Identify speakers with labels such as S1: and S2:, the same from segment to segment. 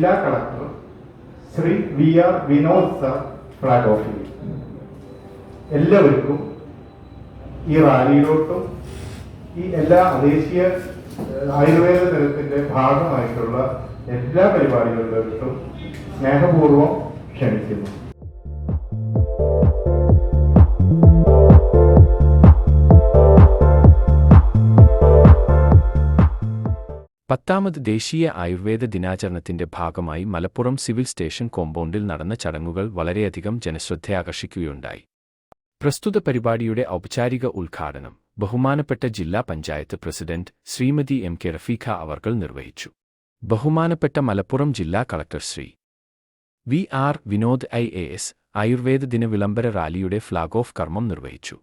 S1: ജില്ലാ collector Shri VR Vinod sir flag off ചെയ്യും. എല്ലാവർക്കും ഈ റാലിയിലോട്ടും ഈ എല്ലാ ദേശീയ ആയുർവേദ ദിനത്തിന്റെ ഭാഗമായിട്ടുള്ള എല്ലാ പരിപാടികളിലോട്ടും സ്നേഹപൂർവ്വം ക്ഷണിക്കുന്നു.
S2: പത്താമത് ദേശീയ ആയുർവേദ ദിനാചരണത്തിന്റെ ഭാഗമായി മലപ്പുറം സിവിൽ സ്റ്റേഷൻ കോമ്പൗണ്ടിൽ നടന്ന ചടങ്ങുകൾ വളരെയധികം ജനശ്രദ്ധയാകർഷിക്കുകയുണ്ടായി. പ്രസ്തുത പരിപാടിയുടെ ഔപചാരിക ഉദ്ഘാടനം ബഹുമാനപ്പെട്ട ജില്ലാ പഞ്ചായത്ത് പ്രസിഡന്റ് ശ്രീമതി MK റഫീഖ അവർകൾ നിർവഹിച്ചു. ബഹുമാനപ്പെട്ട മലപ്പുറം ജില്ലാ collector Shri VR Vinod IAS Ayurveda ദിന വിളംബര റാലിയുടെ ഫ്ലാഗ് ഓഫ് കർമ്മം നിർവഹിച്ചു.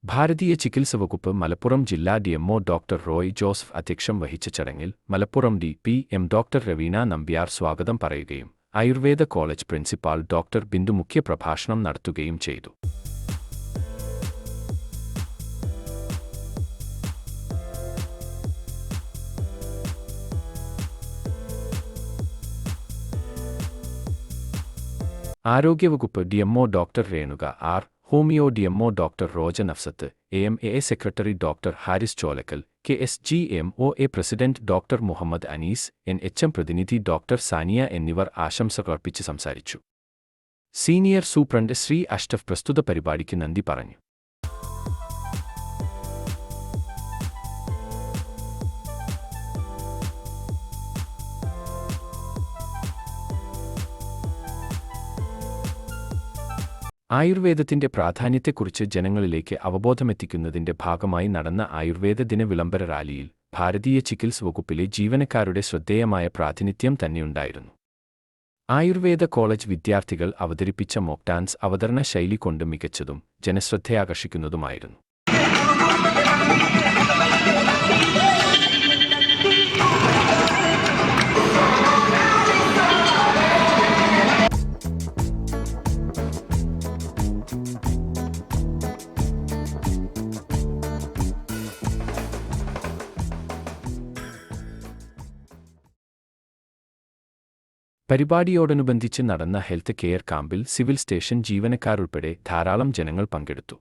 S2: ഭാരതീയ ചികിത്സാ വകുപ്പ് മലപ്പുറം ജില്ലാ DMO ഡോക്ടർ റോയ് ജോസഫ് അധ്യക്ഷം വഹിച്ച ചടങ്ങിൽ മലപ്പുറം DPM ഡോക്ടർ രവീണ നമ്പ്യാർ സ്വാഗതം പറയുകയും Ayurveda college principal doctor Bindu മുഖ്യ പ്രഭാഷണം നടത്തുകയും ചെയ്തു. ആരോഗ്യവകുപ്പ് DMO doctor Renuka R, homeo DMO doctor Roja Nafsath, AMAA secretary doctor Haris Cholakkal, KSGMOA president doctor Muhammad Anees, NHM പ്രതിനിധി ഡോക്ടർ സാനിയ എന്നിവർ ആശംസകളർപ്പിച്ച് സംസാരിച്ചു. സീനിയർ സൂപ്രണ്ട് ശ്രീ അഷ്റഫ് പ്രസ്തുത പരിപാടിക്ക് നന്ദി പറഞ്ഞു. ആയുർവേദത്തിന്റെ പ്രാധാന്യത്തെക്കുറിച്ച് ജനങ്ങളിലേക്ക് അവബോധമെത്തിക്കുന്നതിന്റെ ഭാഗമായി നടന്ന ആയുർവേദ ദിന വിളംബര റാലിയിൽ ഭാരതീയ ചികിത്സാ വകുപ്പിലെ ജീവനക്കാരുടെ ശ്രദ്ധേയമായ പ്രാതിനിധ്യം തന്നെയുണ്ടായിരുന്നു. ആയുർവേദ കോളേജ് വിദ്യാർത്ഥികൾ അവതരിപ്പിച്ച മോക്ക് ഡാൻസ് അവതരണ ശൈലി കൊണ്ട് മികച്ചതും ജനശ്രദ്ധയാകർഷിക്കുന്നതുമായിരുന്നു. പരിപാടിയോടനുബന്ധിച്ച് നടന്ന ഹെൽത്ത് കെയർ ക്യാമ്പിൽ സിവിൽ സ്റ്റേഷൻ ജീവനക്കാരുൾപ്പെടെ ധാരാളം ജനങ്ങൾ പങ്കെടുത്തു.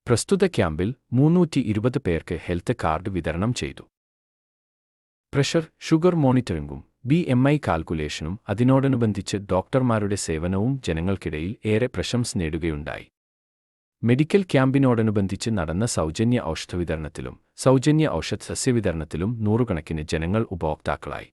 S2: പ്രസ്തുത ക്യാമ്പിൽ 320 പേർക്ക് ഹെൽത്ത് കാർഡ് വിതരണം ചെയ്തു. പ്രഷർ, ഷുഗർ മോണിറ്ററിംഗും BMI കാൽക്കുലേഷനും അതിനോടനുബന്ധിച്ച് ഡോക്ടർമാരുടെ സേവനവും ജനങ്ങൾക്കിടയിൽ ഏറെ പ്രശംസ നേടുകയുണ്ടായി. മെഡിക്കൽ ക്യാമ്പിനോടനുബന്ധിച്ച് നടന്ന സൗജന്യ ഔഷധ വിതരണത്തിലും സൗജന്യ ഔഷധ സസ്യവിതരണത്തിലും നൂറുകണക്കിന് ജനങ്ങൾ ഉപഭോക്താക്കളായി.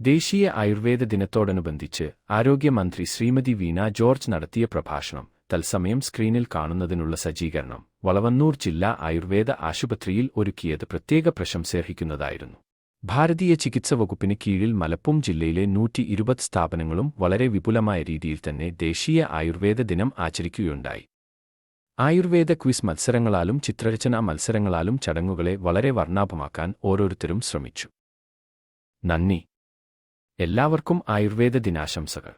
S2: ദേശീയ ആയുർവേദ ദിനത്തോടനുബന്ധിച്ച് ആരോഗ്യമന്ത്രി ശ്രീമതി വീണ ജോർജ് നടത്തിയ പ്രഭാഷണം തത്സമയം സ്ക്രീനിൽ കാണുന്നതിനുള്ള സജ്ജീകരണം വളവന്നൂർ ജില്ലാ ആയുർവേദ ആശുപത്രിയിൽ ഒരുക്കിയത് പ്രത്യേക പ്രശംസയർഹിക്കുന്നതായിരുന്നു. ഭാരതീയ ചികിത്സാ വകുപ്പിന് കീഴിൽ മലപ്പുറം ജില്ലയിലെ 120 സ്ഥാപനങ്ങളും വളരെ വിപുലമായ രീതിയിൽ തന്നെ ദേശീയ ആയുർവേദ ദിനം ആചരിക്കുകയുണ്ടായി. ആയുർവേദ ക്വിസ് മത്സരങ്ങളാലും ചിത്രരചനാ മത്സരങ്ങളാലും ചടങ്ങുകളെ വളരെ വർണ്ണാഭമാക്കാൻ ഓരോരുത്തരും ശ്രമിച്ചു. നന്ദി. എല്ലാവർക്കും ആയുർവേദ ദിനാശംസകൾ.